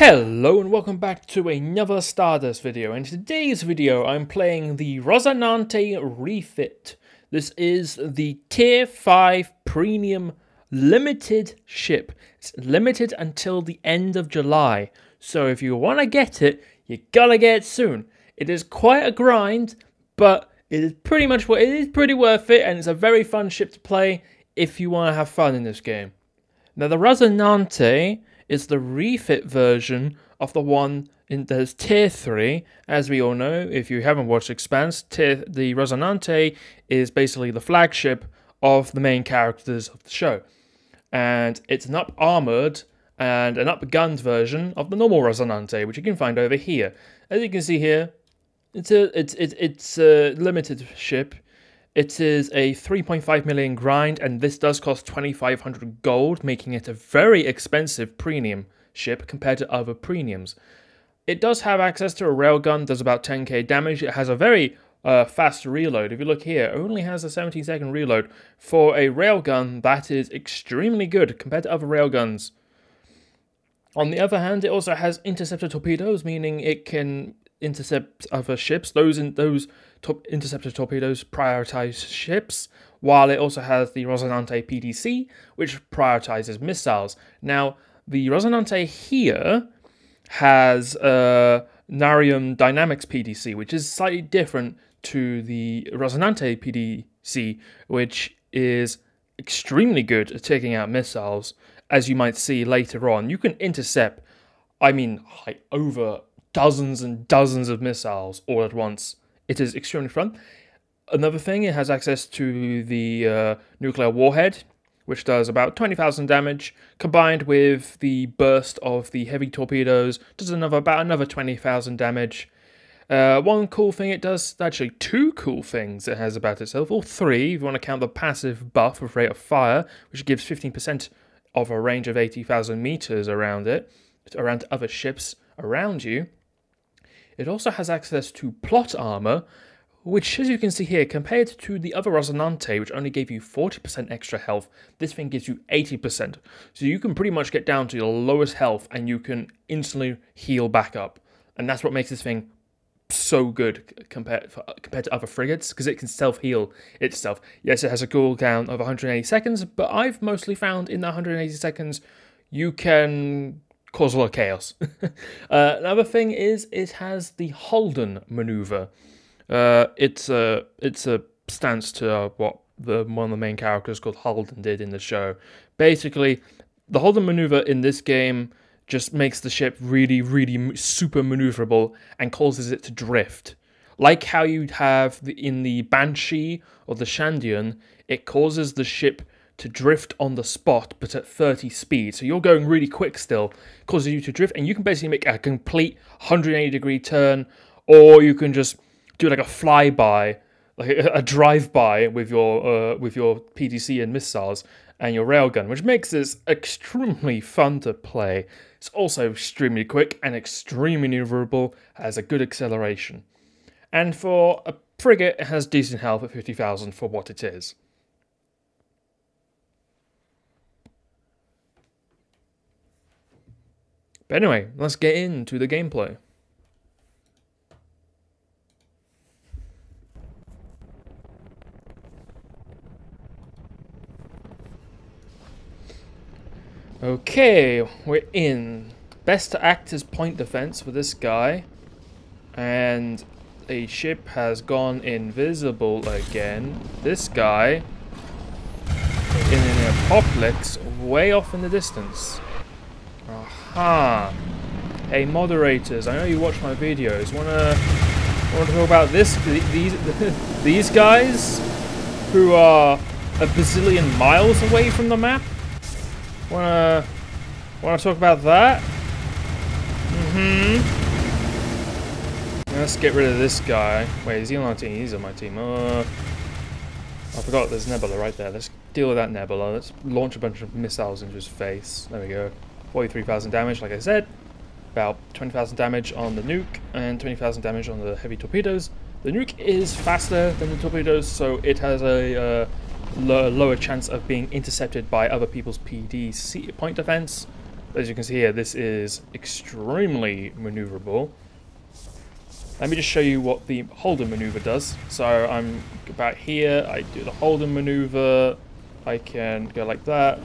Hello and welcome back to another Stardust video. In today's video I'm playing the Rocinante Refit. This is the Tier 5 Premium Limited ship. It's limited until the end of July, so if you want to get it, you gotta get it soon. It is quite a grind, but it is pretty worth it, and it's a very fun ship to play if you want to have fun in this game. Now the Rocinante is the refit version of the one in there's Tier 3. As we all know, if you haven't watched Expanse, the Rocinante is basically the flagship of the main characters of the show. And it's an up-armored and an up-gunned version of the normal Rocinante, which you can find over here. As you can see here, it's a limited ship. It is a 3.5 million grind, and this does cost 2,500 gold, making it a very expensive premium ship compared to other premiums. It does have access to a railgun, does about 10k damage. It has a very fast reload. If you look here, it only has a 17-second reload. For a railgun, that is extremely good compared to other railguns. On the other hand, it also has interceptor torpedoes, meaning it can intercept other ships. Those interceptor torpedoes prioritize ships, while it also has the Rocinante PDC, which prioritizes missiles. Now, the Rocinante here has Narium Dynamics PDC, which is slightly different to the Rocinante PDC, which is extremely good at taking out missiles. As you might see later on, you can intercept, like over dozens and dozens of missiles all at once. It is extremely fun. Another thing, it has access to the nuclear warhead, which does about 20,000 damage, combined with the burst of the heavy torpedoes, does about another 20,000 damage. One cool thing it does, actually two cool things it has about itself, or three if you want to count the passive buff of rate of fire, which gives 15% of a range of 80,000 meters around it, around other ships around you. It also has access to plot armor, which, as you can see here, compared to the other Rocinante, which only gave you 40% extra health, this thing gives you 80%. So you can pretty much get down to your lowest health and you can instantly heal back up. And that's what makes this thing so good compared to other frigates, because it can self-heal itself. Yes, it has a cooldown of 180 seconds, but I've mostly found in the 180 seconds you can cause a lot of chaos. Another thing is it has the Holden maneuver. It's a stance to what one of the main characters called Holden did in the show. Basically, the Holden maneuver in this game just makes the ship really super maneuverable and causes it to drift. Like how you'd have in the Banshee or the Shandian, it causes the ship to drift on the spot, but at 30 speed. So you're going really quick still, causes you to drift, and you can basically make a complete 180-degree turn, or you can just do like a flyby, like a drive-by with your PDC and missiles and your railgun, which makes this extremely fun to play. It's also extremely quick and extremely maneuverable, has a good acceleration. And for a frigate, it has decent health at 50,000 for what it is. But anyway, let's get into the gameplay. Okay, we're in. Best to act as point defense for this guy. And a ship has gone invisible again. This guy in an apocalypse way off in the distance. Aha. Hey moderators, I know you watch my videos. Wanna talk about these guys who are a bazillion miles away from the map? Wanna talk about that? Let's get rid of this guy. Wait, is he on our team? He's on my team. I forgot there's Nebula right there. Let's deal with that Nebula. Let's launch a bunch of missiles into his face. There we go. 43,000 damage, like I said. About 20,000 damage on the nuke and 20,000 damage on the heavy torpedoes. The nuke is faster than the torpedoes, so it has a lower chance of being intercepted by other people's PDC point defense. As you can see here, this is extremely maneuverable. Let me just show you what the Holden maneuver does. So I'm about here, I do the Holden maneuver, I can go like that,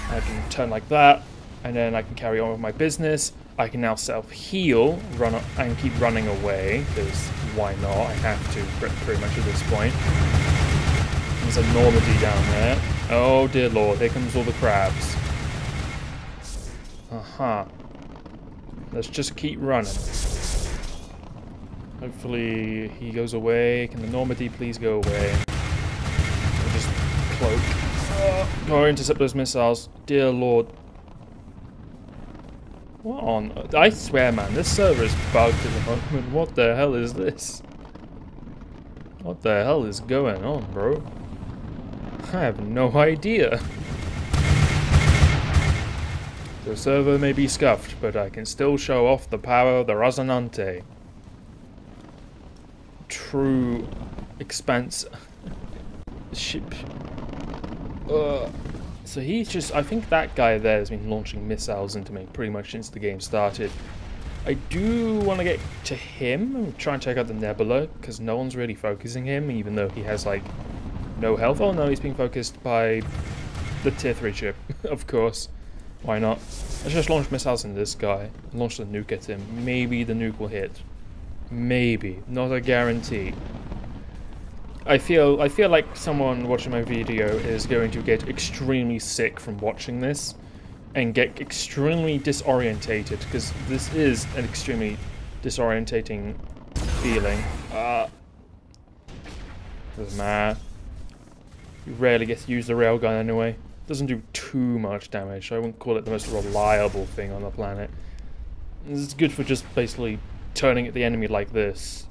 I can turn like that, and then I can carry on with my business. I can now self-heal, run up and keep running away, because why not? I have to pretty much at this point. There's a Normandy down there. Oh dear lord, here comes all the crabs. Let's just keep running. Hopefully he goes away. Can the Normandy please go away? We'll just cloak. Go intercept those missiles. Dear lord. What on? I swear, man, this server is bugged at the moment. What the hell is this? What the hell is going on, bro? I have no idea. The server may be scuffed, but I can still show off the power of the Rocinante. True expanse ship. So he's just, I think that guy there has been launching missiles into me pretty much since the game started. I do want to get to him and try and check out the Nebula, because no one's really focusing him, even though he has like no health. Oh no, he's being focused by the tier 3 ship, of course. Why not? Let's just launch missiles in this guy. Launch the nuke at him. Maybe the nuke will hit. Maybe. Not a guarantee. I feel like someone watching my video is going to get extremely sick from watching this and get extremely disorientated, because this is an extremely disorientating feeling. Doesn't matter. You rarely get to use the railgun anyway. Doesn't do too much damage, so I wouldn't call it the most reliable thing on the planet. It's good for just basically turning at the enemy like this,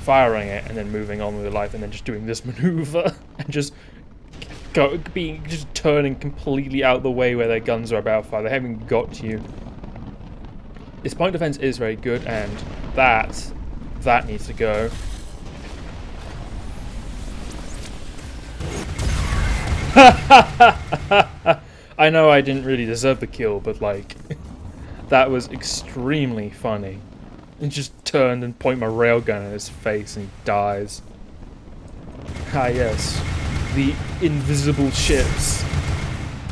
firing it, and then moving on with your life, and then just doing this maneuver, and just turning completely out the way where their guns are about to fire. They haven't got to you. Its point defense is very good, and that needs to go. I know I didn't really deserve the kill, but like, that was extremely funny. He just turned and pointed my railgun at his face and he dies. Ah yes, the invisible ships.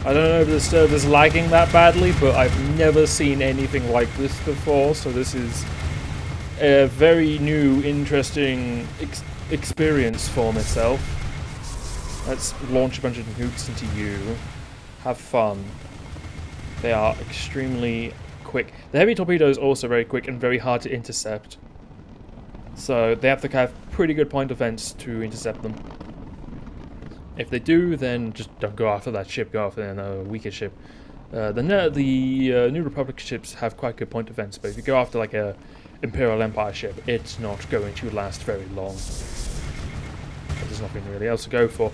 I don't know if the server's lagging that badly, but I've never seen anything like this before, so this is a very new, interesting experience for myself. Let's launch a bunch of nukes into you. Have fun. They are extremely quick. The heavy torpedoes are also very quick and very hard to intercept. So they have to have pretty good point defense to intercept them. If they do, then just don't go after that ship, go after a weaker ship. The New Republic ships have quite good point defense, but if you go after like a Imperial Empire ship, it's not going to last very long. There's nothing really else to go for.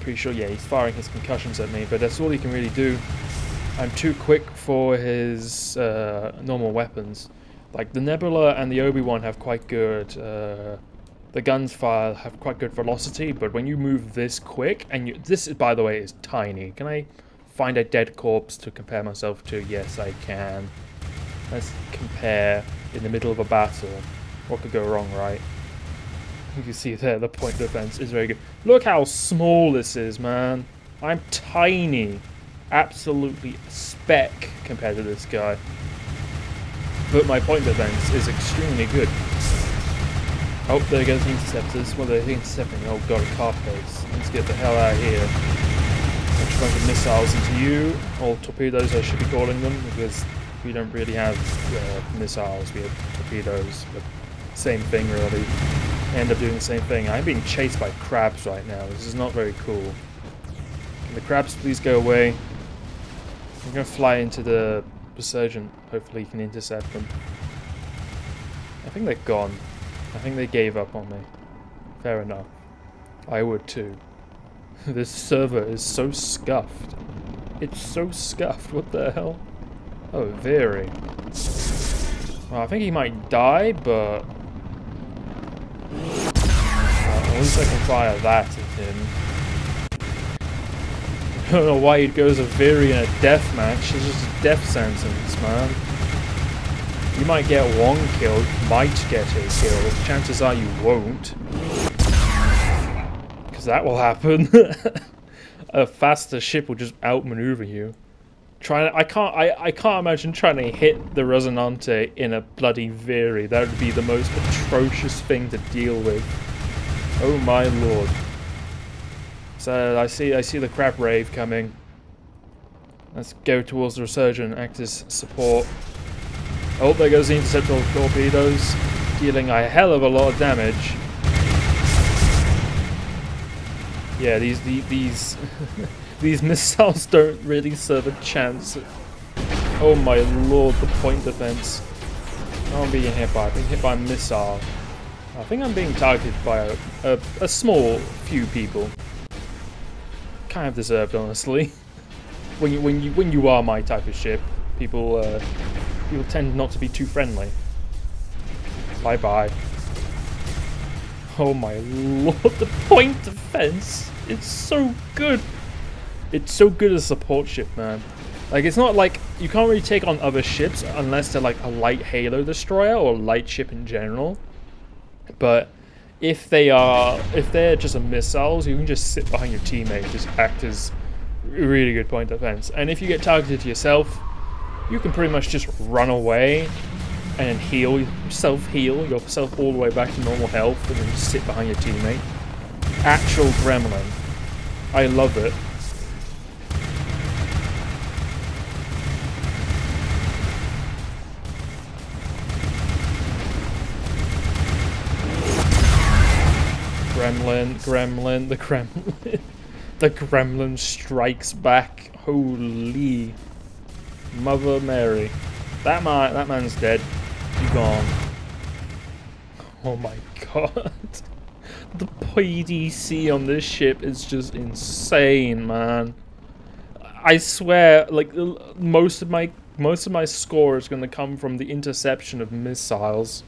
Pretty sure, yeah, he's firing his concussions at me, but that's all he can really do. I'm too quick for his normal weapons. Like the Nebula and the Obi-Wan have quite good, the guns fire have quite good velocity, but when you move this quick, and this, by the way, is tiny. Can I find a dead corpse to compare myself to? Yes, I can. Let's compare in the middle of a battle. What could go wrong, right? You can see there, the point defense is very good. Look how small this is, man. I'm tiny. Absolutely a speck compared to this guy. But my point defense is extremely good. Oh, there goes the interceptors. What are they intercepting? Oh god, a car base. Let's get the hell out of here. Launch a bunch of missiles into you. Or torpedoes, I should be calling them, because we don't really have missiles. We have torpedoes. But same thing, really. End up doing the same thing. I'm being chased by crabs right now. This is not very cool. Can the crabs please go away? I'm going to fly into the Resurgent. Hopefully you can intercept them. I think they're gone. I think they gave up on me. Fair enough. I would too. This server is so scuffed. It's so scuffed. What the hell? Oh, very. Well, I think he might die, but at least I can fire that at him. I don't know why he'd go as a Viri in a death match. It's just a death sentence, man. You might get one kill, might get a kill. Chances are you won't. Because that will happen. A faster ship will just outmaneuver you. I can't imagine trying to hit the Rocinante in a bloody Viri. That would be the most atrocious thing to deal with. Oh my lord. So I see the crab rave coming. Let's go towards the Resurgent, act as support. Oh, there goes the interceptor torpedoes, dealing a hell of a lot of damage. Yeah, these these missiles don't really serve a chance. Oh my lord, the point defense. Oh, I'm being hit by. I'm being hit by a missile. I think I'm being targeted by a small few people. Kind of deserved, honestly. when you are my type of ship, people tend not to be too friendly. Bye bye. Oh my lord, the point defense! It's so good! It's so good as a support ship, man. Like, it's not like, you can't really take on other ships unless they're like a light Halo destroyer or a light ship in general. But if they're just a missiles, you can just sit behind your teammate, just act as really good point defense. And if you get targeted yourself, you can pretty much just run away and heal yourself all the way back to normal health, and then just sit behind your teammate. Actual gremlin. I love it. Gremlin, the gremlin. The gremlin strikes back. Holy Mother Mary. That man's dead. You gone. Oh my god. The PDC on this ship is just insane, man. I swear, like, most of my score is gonna come from the interception of missiles.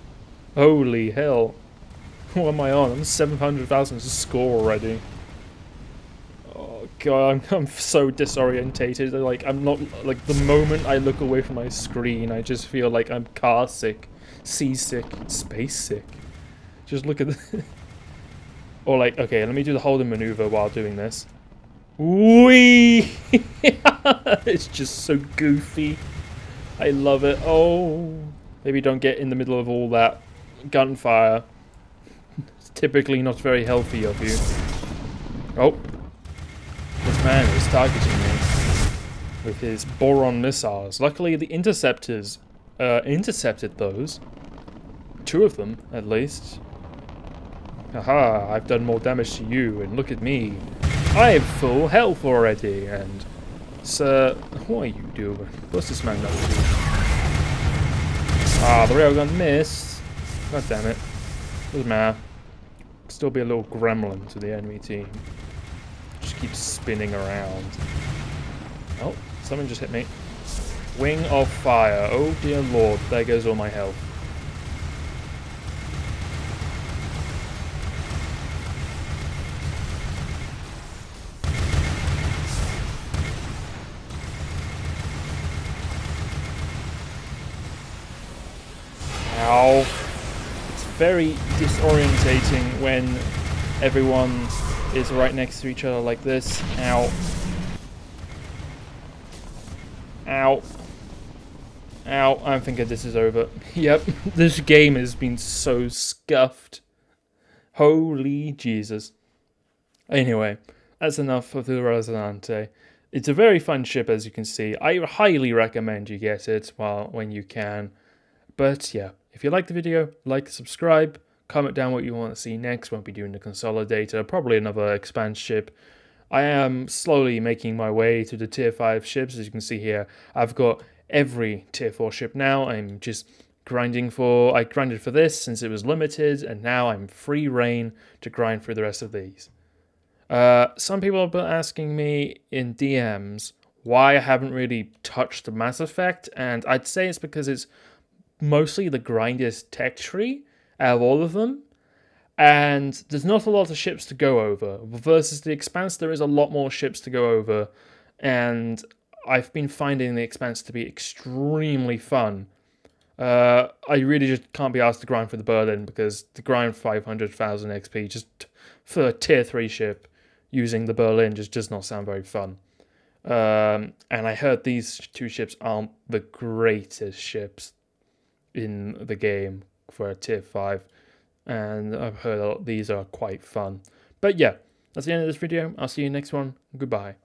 Holy hell. What am I on? I'm 700,000 score already. Oh god, I'm so disorientated. Like, I'm not, like, the moment I look away from my screen, I just feel like I'm car sick, seasick, space sick. Just look at the or like, okay, let me do the holding maneuver while doing this. Whee! It's just so goofy. I love it. Oh, maybe don't get in the middle of all that gunfire. It's typically not very healthy of you. Oh, this man is targeting me with his boron missiles. Luckily, the interceptors intercepted those. 2 of them, at least. Haha, I've done more damage to you, and look at me. I have full health already, and... Sir, what are you doing? What's this man up to? Ah, the railgun missed. God damn it. Doesn't matter. Still be a little gremlin to the enemy team. Just keep spinning around. Oh, someone just hit me. Wing of fire. Oh dear lord, there goes all my health. Ow. It's very disorientating when everyone is right next to each other like this. Ow. Ow. Ow. I'm thinking this is over. Yep, this game has been so scuffed. Holy Jesus. Anyway, that's enough of the Rocinante. It's a very fun ship, as you can see. I highly recommend you get it when you can. But yeah, if you liked the video, like, subscribe, comment down what you want to see next. Won't be doing the Consolidator, probably another expand ship. I am slowly making my way to the tier 5 ships. As you can see here, I've got every tier 4 ship now. I'm just grinding for... I grinded for this since it was limited, and now I'm free reign to grind through the rest of these. Some people have been asking me in DMs why I haven't really touched the Mass Effect, and I'd say it's because it's mostly the grindiest tech tree out of all of them. and there's not a lot of ships to go over. Versus the Expanse, there is a lot more ships to go over, and I've been finding the Expanse to be extremely fun. I really just can't be asked to grind for the Berlin, because to grind 500,000 XP just for a tier 3 ship using the Berlin just does not sound very fun. And I heard these two ships aren't the greatest ships in the game for a tier 5. And I've heard these are quite fun. But yeah, that's the end of this video. I'll see you next one. Goodbye.